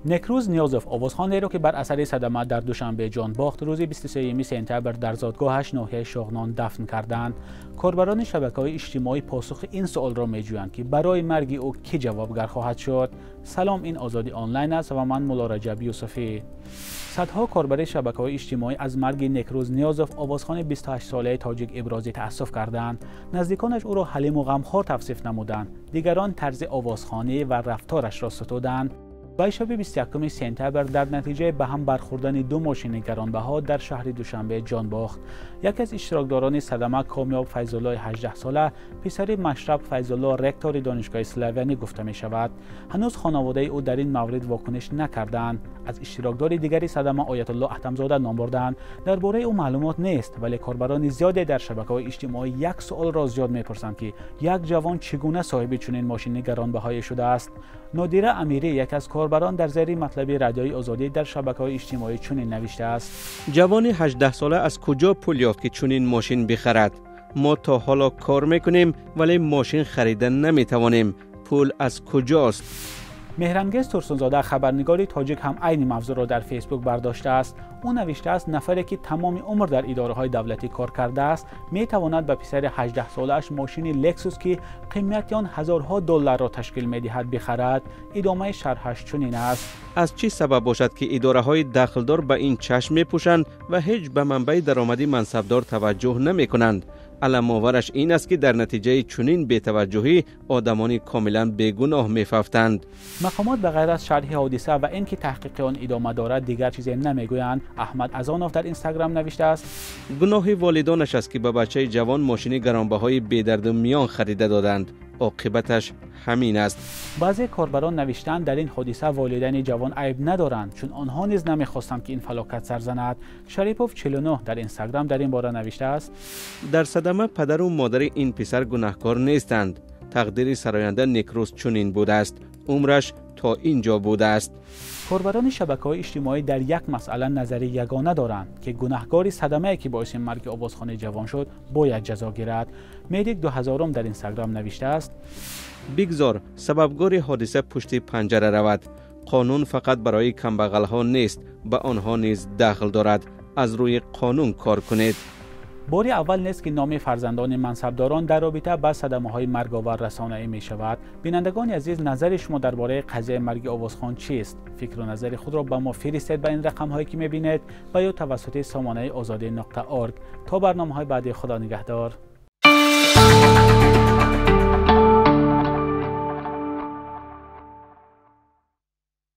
نکروز نیازوف آوازخوانده را که بر اثر صدمه در دوشنبه جان باخت روز 23 سپتامبر در زادگاهش ناحیه شاغنان دفن کردند. کاربران شبکه‌های اجتماعی پاسخ این سوال را می‌جویند که برای مرگ او کی جوابگر خواهد شد. سلام، این آزادی آنلاین است و من مولا رجب یوسفی. صدها کاربر شبکه‌های اجتماعی از مرگ نکروز نیازوف آوازخوان 28 ساله تاجیک ابراز تأسف کردند. نزدیکانش او را حلیم و غمخوار توصیف نمودند. دیگران طرز آوازخوانی و رفتارش را ستودند. و شب 21 سپتامبر در نتیجه به هم برخوردن دو ماشین گرانبها در شهر دوشنبه جان باخت. یکی از اشتراکداران صدمه کامیاب فیض‌الله 18 ساله پسر مشرب فیض‌الله رکتور دانشگاه اسلوونی گفته می شود. هنوز خانواده او در این مورد واکنش نکردند. از اشتراکدار دیگری صدمه آیت الله احتم‌زاده نام بردند. درباره او معلومات نیست، ولی کاربران زیادی در شبکه‌های اجتماعی یک سوال را زیاد می‌پرسند که یک جوان چگونه صاحب چنین ماشین گرانبهایی شده است. نادیره امیری یک از کاربران در زیر مطلب رادیوی آزادی در شبکه‌های اجتماعی چنین نوشته است: جوان 18 ساله از کجا پول یافت که چنین ماشین بخرد؟ ما تا حالا کار میکنیم ولی ماشین خریدن نمیتوانیم. پول از کجاست؟ مهرانگیز ترسونزاده خبرنگاری تاجیک هم عین موضوع را در فیسبوک برداشته است. او نوشته است نفری که تمام عمر در اداره‌های دولتی کار کرده است می تواند به پسر 18 سالش ماشین لکسوس که قیمت آن هزارها دلار را تشکیل می دهد بخرد. ادامه شرحش چنین است: از چه سبب باشد که اداره‌های دخلدار به این چشم می‌پوشند و هیچ به منبع درآمدی منصبدار توجه نمی‌کنند؟ علم آورش این است که در نتیجه چنین بی‌توجهی آدمانی کاملا بیگناه می‌ففتند. مقامات به غیر از شرح حادثه و اینکه تحقیق آن ادامه دارد دیگر چیزی نمیگویند. احمد ازانوف در اینستاگرام نوشته است: گناه والدانش است که به بچه جوان ماشین گرانبهای بی‌درد و میان خریده دادند. عاقبتش همین است. بعضی کاربران نوشتند در این حادثه والدین جوان عیب ندارند، چون آنها نیز نمیخواستند که این فلاکت سر زند. شریپوف 49 در اینستاگرام در این باره نوشته است: در صدمه پدر و مادر این پسر گناهکار نیستند. تقدیر سراینده نکروز چنین بوده است. عمرش تا اینجا بوده است. کاربران شبکه‌های اجتماعی در یک مسئله نظری یگانه دارند که گناهکار صدمه‌ای که باعث مرگ آوازخوان جوان شد باید جزا گیرد. میدیک 2000 در اینستاگرام نوشته است: بگذار سببگار حادثه پشت پنجره رود. قانون فقط برای کمبغل‌ها نیست، به آنها نیز دخل دارد. از روی قانون کار کنید. باری اول نیست که نام فرزندان منصبداران در رابطه با صدمه‌های مرگ‌آور رسانه‌ای می‌شود. بینندگان عزیز، نظر شما درباره قضیه مرگ آوازخوان چیست؟ فکر و نظر خود را با ما فرستید به این رقم‌هایی که می‌بینید و یا توسط سامانه azadi.org. تا برنامه‌های بعدی، خدا نگهدار.